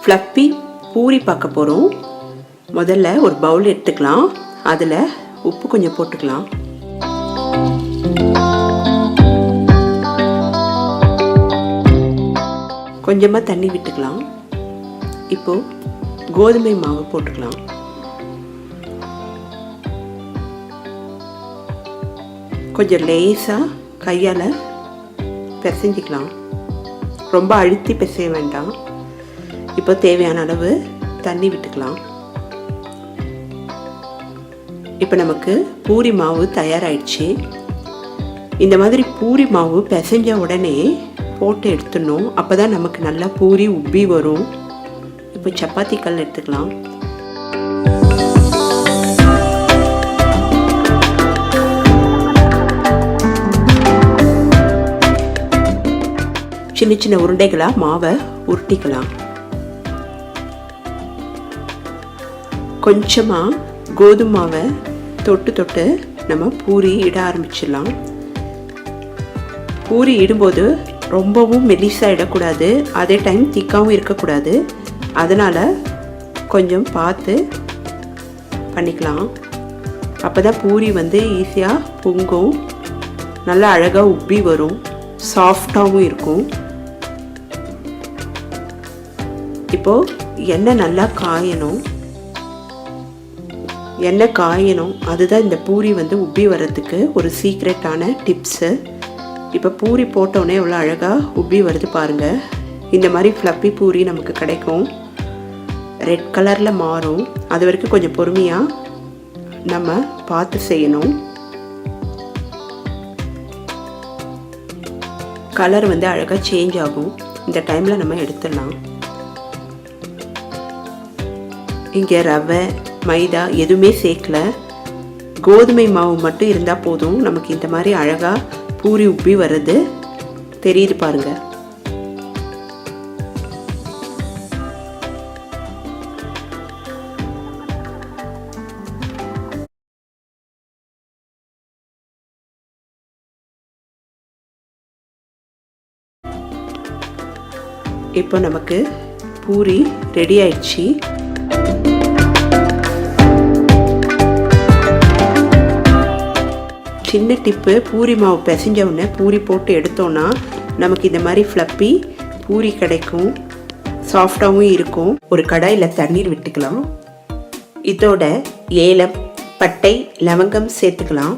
Fluffy puri பார்க்க போகிறோம். முதல்ல ஒரு பவுல் எடுத்துக்கலாம். அதில் உப்பு கொஞ்சம் போட்டுக்கலாம். கொஞ்சமாக தண்ணி விட்டுக்கலாம். இப்போது கோதுமை மாவு போட்டுக்கலாம். கொஞ்சம் லேசாக கையால் பிசைஞ்சிக்கலாம். ரொம்ப அழுத்தி பிசைய வேண்டாம். இப்போ தேவையான அளவு தண்ணி விட்டுக்கலாம். இப்போ நமக்கு பூரி மாவு தயாராகிடுச்சு. இந்த மாதிரி பூரி மாவு பிசைஞ்ச உடனே போட்டு எடுத்துடணும். அப்போ தான் நமக்கு நல்லா பூரி உப்பி வரும். இப்போ சப்பாத்தி கல் எடுத்துக்கலாம். சின்ன சின்ன உருண்டைகளாக மாவை உருட்டிக்கலாம். கொஞ்சமாக கோதுமை மாவை தொட்டு தொட்டு நம்ம பூரி இட ஆரம்பிச்சிடலாம். பூரி இடும்போது ரொம்பவும் மெலிசாக இடக்கூடாது, அதே டைம் திக்காகவும் இருக்கக்கூடாது. அதனால் கொஞ்சம் பார்த்து பண்ணிக்கலாம். அப்போ தான் பூரி ஈஸியாக பொங்கும், நல்லா அழகாக உப்பி வரும், சாஃப்டாகவும் இருக்கும். இப்போது எண்ணெய் நல்லா காயணும். எண்ணெய் காயணும், அதுதான் இந்த பூரி உப்பி வர்றதுக்கு ஒரு சீக்ரெட்டான டிப்ஸு. இப்போ பூரி போட்டோன்னே எவ்வளோ அழகாக உப்பி வருது பாருங்கள். இந்த மாதிரி ஃப்ளப்பி பூரி நமக்கு கிடைக்கும். ரெட் கலரில் மாறும். அது வரைக்கும் கொஞ்சம் பொறுமையாக நம்ம பார்த்து செய்யணும். கலர் அழகாக சேஞ்ச் ஆகும். இந்த டைமில் நம்ம எடுத்துடலாம். இங்கே ரவை மைதா எதுவுமே சேர்க்கல, கோதுமை மாவு மட்டும் இருந்தால் போதும். நமக்கு இந்த மாதிரி அழகாக பூரி உப்பி வர்றது தெரியுது பாருங்க. இப்போ நமக்கு பூரி ரெடி ஆயிடுச்சு. சின்ன டிப்பு, பூரி மாவு பிசைஞ்ச உடனே பூரி போட்டு எடுத்தோன்னா நமக்கு இந்த மாதிரி ஃப்ளப்பி பூரி கிடைக்கும், சாஃப்டாகவும் இருக்கும். ஒரு கடாயில் தண்ணீர் விட்டுக்கலாம். இதோட ஏலம், பட்டை, லவங்கம் சேர்த்துக்கலாம்.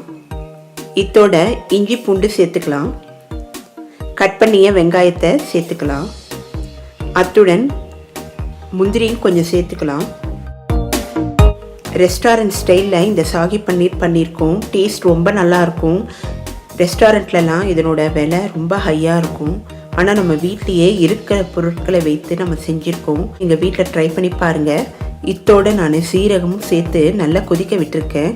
இதோட இஞ்சி பூண்டு சேர்த்துக்கலாம். கட் பண்ணிய வெங்காயத்தை சேர்த்துக்கலாம். அத்துடன் முந்திரியும் கொஞ்சம் சேர்த்துக்கலாம். ரெஸ்டாரண்ட் ஸ்டைலில் இந்த சாகி பன்னீர் பண்ணியிருக்கோம். டேஸ்ட் ரொம்ப நல்லாயிருக்கும். ரெஸ்டாரண்ட்லலாம் இதனோட விலை ரொம்ப ஹையாக இருக்கும். ஆனால் நம்ம வீட்லேயே இருக்கிற பொருட்களை வைத்து நம்ம செஞ்சுருக்கோம். எங்கள் வீட்டில் ட்ரை பண்ணி பாருங்கள். இதோட நான் சீரகமும் சேர்த்து நல்லா கொதிக்க விட்டுருக்கேன்.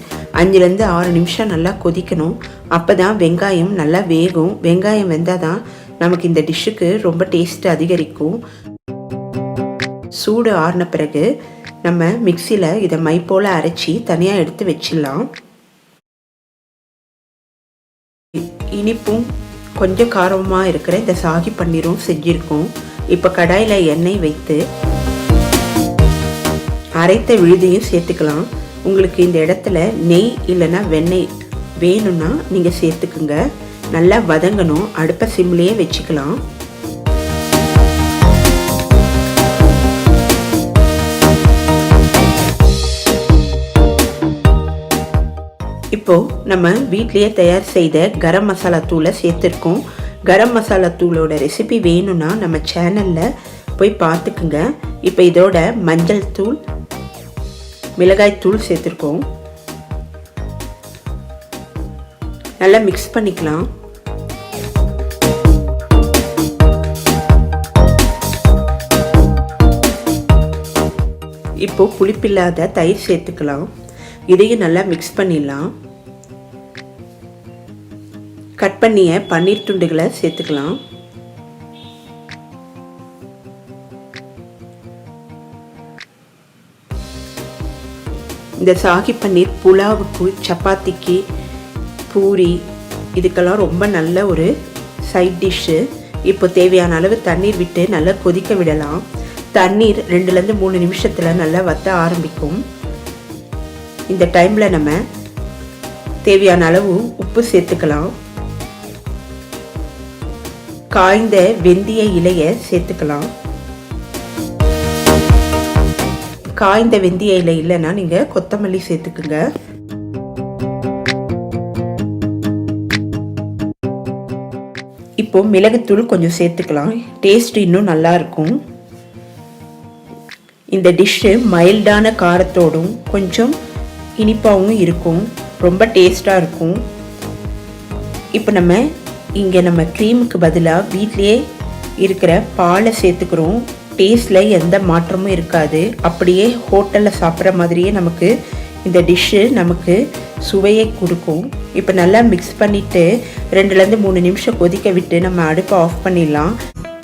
5லேருந்து 6 நிமிஷம் நல்லா கொதிக்கணும். அப்போ தான் வெங்காயம் நல்லா வேகும். வெங்காயம் வெந்தால் தான் நமக்கு இந்த டிஷ்ஷுக்கு ரொம்ப டேஸ்ட் அதிகரிக்கும். சூடு ஆறின பிறகு நம்ம மிக்சியில் இதை மை போல் அரைச்சி தனியாக எடுத்து வச்சிடலாம். இனிப்பும் கொஞ்சம் காரமாக இருக்கிற இந்த சாகி பன்னீரும் செஞ்சுருக்கோம். இப்போ கடாயில் எண்ணெய் வைத்து அரைத்த விழுதையும் சேர்த்துக்கலாம். உங்களுக்கு இந்த இடத்துல நெய் இல்லைன்னா வெண்ணெய் வேணும்னா நீங்கள் சேர்த்துக்குங்க. நல்லா வதங்கணும். அடுப்பை சிம்லேயே வச்சுக்கலாம். இப்போது நம்ம வீட்லேயே தயார் செய்த கரம் மசாலா தூளை சேர்த்துருக்கோம். கரம் மசாலா தூளோட ரெசிபி வேணும்னா நம்ம சேனலில் போய் பார்த்துக்குங்க. இப்போ இதோட மஞ்சள் தூள், மிளகாய் தூள் சேர்த்துருக்கோம். நல்லா மிக்ஸ் பண்ணிக்கலாம். இப்போது புளிப்பில்லாத தயிர் சேர்த்துக்கலாம். இதையும் நல்லா மிக்ஸ் பண்ணிடலாம். கட் பண்ணிய பன்னீர் துண்டுகளை சேர்த்துக்கலாம். இந்த சாகி பன்னீர் புலாவுக்கு, சப்பாத்திக்கு, பூரி இதுக்கெல்லாம் ரொம்ப நல்ல ஒரு சைட் டிஷ்ஷு. இப்போ தேவையான அளவு தண்ணீர் விட்டு நல்லா கொதிக்க விடலாம். தண்ணீர் 2லேருந்து 3 நிமிஷத்தில் நல்லா வத்த ஆரம்பிக்கும். இந்த டைமில் நம்ம தேவையான அளவு உப்பு சேர்த்துக்கலாம். காய்ந்த வெந்தய இலையை சேர்த்துக்கலாம். காய்ந்த வெந்தய இலை இல்லைன்னா நீங்கள் கொத்தமல்லி சேர்த்துக்குங்க. இப்போ மிளகுத்தூள் கொஞ்சம் சேர்த்துக்கலாம். டேஸ்ட் இன்னும் நல்லா இருக்கும். இந்த டிஷ்ஷு மைல்டான காரத்தோடும் கொஞ்சம் இனிப்பாகவும் இருக்கும். ரொம்ப டேஸ்டாக இருக்கும். இப்போ நம்ம க்ரீமுக்கு பதிலாக வீட்டிலேயே இருக்கிற பாலை சேர்த்துக்கிறோம். டேஸ்டில் எந்த மாற்றமும் இருக்காது. அப்படியே ஹோட்டலில் சாப்பிட்ற மாதிரியே நமக்கு இந்த டிஷ்ஷு நமக்கு சுவையை கொடுக்கும். இப்போ நல்லா மிக்ஸ் பண்ணிவிட்டு 2லேருந்து 3 நிமிஷம் கொதிக்க விட்டு நம்ம அடுப்பை ஆஃப் பண்ணிடலாம்.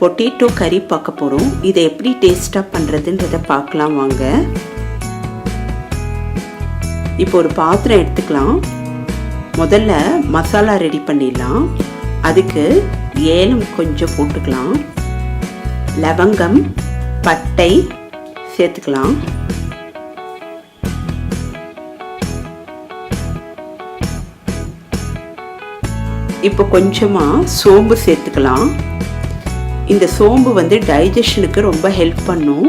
பொட்டேட்டோ கறி பார்க்க போகிறோம். இதை எப்படி டேஸ்ட்டாக பண்ணுறதுன்றதை பார்க்கலாம் வாங்க. இப்போ ஒரு பாத்திரம் எடுத்துக்கலாம். முதல்ல மசாலா ரெடி பண்ணிடலாம். அதுக்கு ஏலம் கொஞ்சம் போட்டுக்கலாம். லவங்கம், பட்டை சேர்த்துக்கலாம். இப்போ கொஞ்சமாக சோம்பு சேர்த்துக்கலாம். இந்த சோம்பு டைஜஷனுக்கு ரொம்ப ஹெல்ப் பண்ணும்.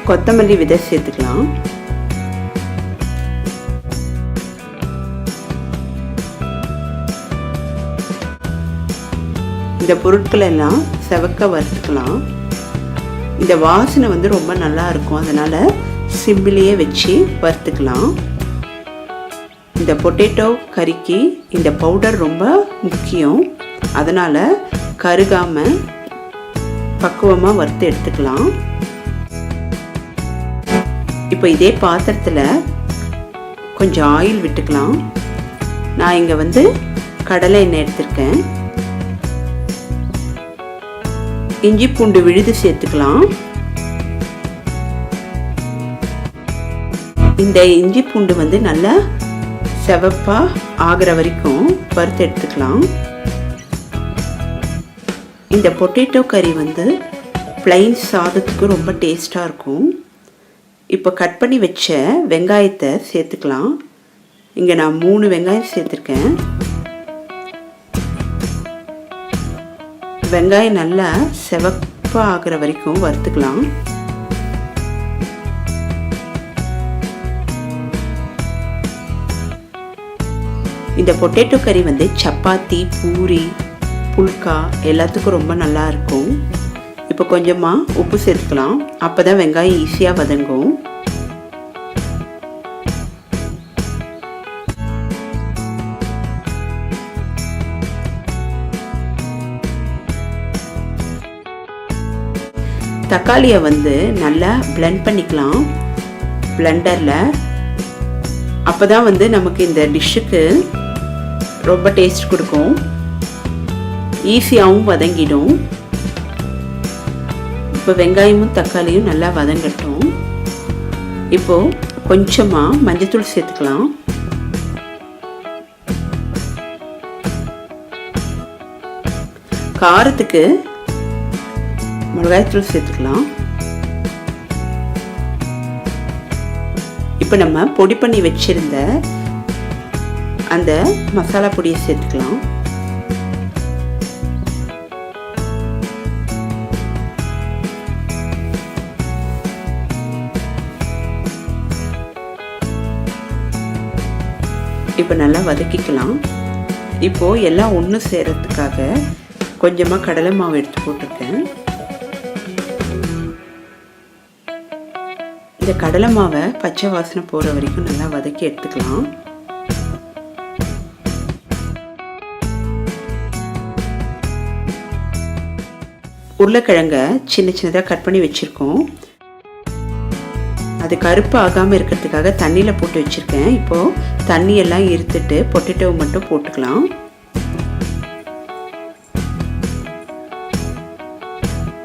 கொத்தமல்லி விதை சேர்த்துக்கலாம். இந்த பொருட்களை எல்லாம் செவக்க வறுத்துக்கலாம். இந்த வாசனை ரொம்ப நல்லா இருக்கும். அதனால சிம்மிலேயே வச்சு வறுத்துக்கலாம். இந்த பொட்டேட்டோ கறிக்கு இந்த பவுடர் ரொம்ப முக்கியம். அதனால கருகாம பக்குவமாக வறுத்து எடுத்துக்கலாம். இப்போ இதே பாத்திரத்தில் கொஞ்சம் ஆயில் விட்டுக்கலாம். நான் இங்கே கடலை எண்ணெய் எடுத்திருக்கேன். இஞ்சி பூண்டு விழுது சேர்த்துக்கலாம். இந்த இஞ்சி பூண்டு நல்லா செவப்பா ஆகிற வரைக்கும் வறுத்து எடுத்துக்கலாம். இந்த பொட்டேட்டோ கறி பிளைன் சாதத்துக்கு ரொம்ப டேஸ்டாக இருக்கும். இப்போ கட் பண்ணி வச்ச வெங்காயத்தை சேர்த்துக்கலாம். இங்கே நான் 3 வெங்காயம் சேர்த்துருக்கேன். வெங்காயம் நல்லா செவப்பாக ஆகிற வரைக்கும் வறுத்துக்கலாம். இந்த பொட்டேட்டோ கறி சப்பாத்தி, பூரி, புல்கா எல்லாத்துக்கும் ரொம்ப நல்லா இருக்கும். இப்போ கொஞ்சமாக உப்பு சேர்த்துக்கலாம். அப்போ தான் வெங்காயம் ஈஸியாக வதங்கும். தக்காளியை நல்லா பிளெண்ட் பண்ணிக்கலாம் பிளெண்டரில். அப்போ தான் நமக்கு இந்த டிஷ்ஷுக்கு ரொம்ப டேஸ்ட் கொடுக்கும். ஈஸியாகவும் வதங்கிடும். இப்போ வெங்காயமும் தக்காளியும் நல்லா வதங்கட்டும். இப்போது கொஞ்சமாக மஞ்சத்தூள் சேர்த்துக்கலாம். காரத்துக்கு மிளகாய்த்தூள் சேர்த்துக்கலாம். இப்போ நம்ம பொடி பண்ணி வச்சிருந்த அந்த மசாலா பொடியை சேர்த்துக்கலாம். இப்போ நல்லா வதக்கிக்கலாம். இப்போது எல்லாம் ஒன்று சேர்கிறதுக்காக கொஞ்சமாக கடலை மாவு எடுத்து போட்டிருக்கேன். இந்த கடலை மாவை பச்சை வாசனை போகிற வரைக்கும் நல்லா வதக்கி எடுத்துக்கலாம். உருளைக்கிழங்க சின்ன சின்னதாக கட் பண்ணி வச்சுருக்கோம். அது கருப்பு ஆகாமல் இருக்கிறதுக்காக தண்ணியில் போட்டு வச்சுருக்கேன். இப்போது தண்ணியெல்லாம் இருத்துட்டு பொட்டேட்டோ மட்டும் போட்டுக்கலாம்.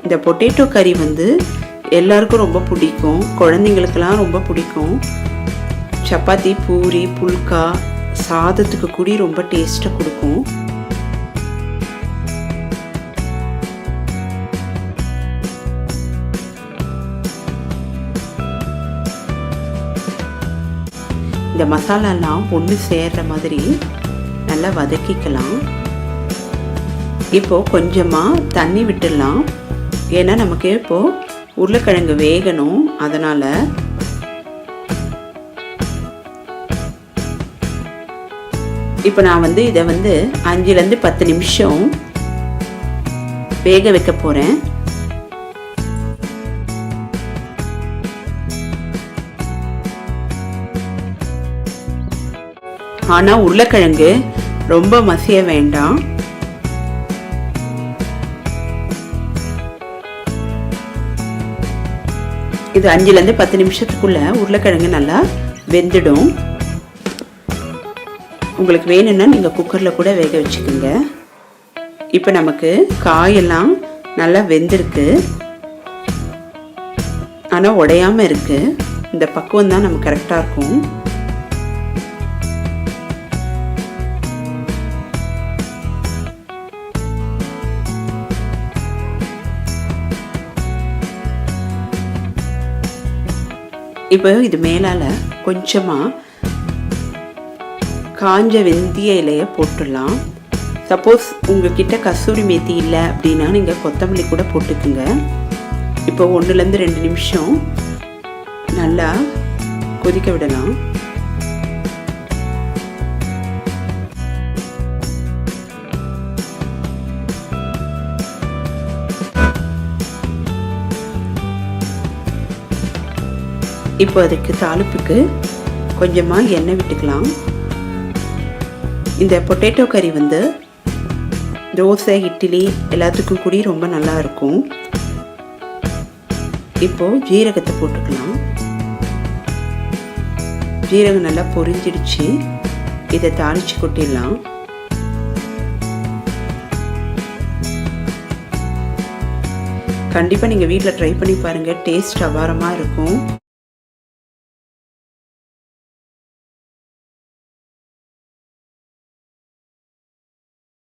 இந்த பொட்டேட்டோ கறி எல்லாருக்கும் ரொம்ப பிடிக்கும். குழந்தைங்களுக்கெல்லாம் ரொம்ப பிடிக்கும். சப்பாத்தி, பூரி, புல்கா, சாதத்துக்கு கூடி ரொம்ப டேஸ்ட்டாக கொடுக்கும். இந்த மசாலாலாம் ஒன்று சேர்ற மாதிரி நல்லா வதக்கிக்கலாம். இப்போது கொஞ்சமாக தண்ணி விட்டுடலாம். ஏன்னா நமக்கு இப்போது உருளைக்கிழங்கு வேகணும். அதனால் இப்போ நான் இதை 5லேருந்து 10 நிமிஷம் வேக வைக்க போகிறேன். ஆனால் உருளைக்கிழங்கு ரொம்ப மசிய வேண்டாம். இது 5லேருந்து 10 நிமிஷத்துக்குள்ள உருளைக்கிழங்கு நல்லா வெந்துடும். உங்களுக்கு வேணும்னா நீங்கள் குக்கரில் கூட வேக வச்சுக்கோங்க. இப்போ நமக்கு காயெல்லாம் நல்லா வெந்திருக்கு, ஆனால் உடையாமல் இருக்குது. இந்த பக்குவம் தான் நமக்கு கரெக்டாக இருக்கும். இப்போ இது மேலால் கொஞ்சமாக காஞ்ச வெந்தய இலையை போட்டுடலாம். சப்போஸ் உங்ககிட்ட கஸ்தூரி மேத்தி இல்லை அப்படின்னா நீங்கள் கொத்தமல்லி கூட போட்டுக்குங்க. இப்போ 1லேருந்து 2 நிமிஷம் நல்லா கொதிக்க விடலாம். இப்போ அதுக்கு தாளிப்புக்கு கொஞ்சமாக எண்ணெய் விட்டுக்கலாம். இந்த பொட்டேட்டோ கறி தோசை, இட்லி எல்லாத்துக்கும் கூடி ரொம்ப நல்லா இருக்கும். இப்போது ஜீரகத்தை போட்டுக்கலாம். ஜீரகம் நல்லா பொரிஞ்சிடுச்சு. இதை தாளித்து கொட்டிடலாம். கண்டிப்பாக நீங்கள் வீட்டில் ட்ரை பண்ணி பாருங்கள். டேஸ்ட் அபாரமாக இருக்கும்.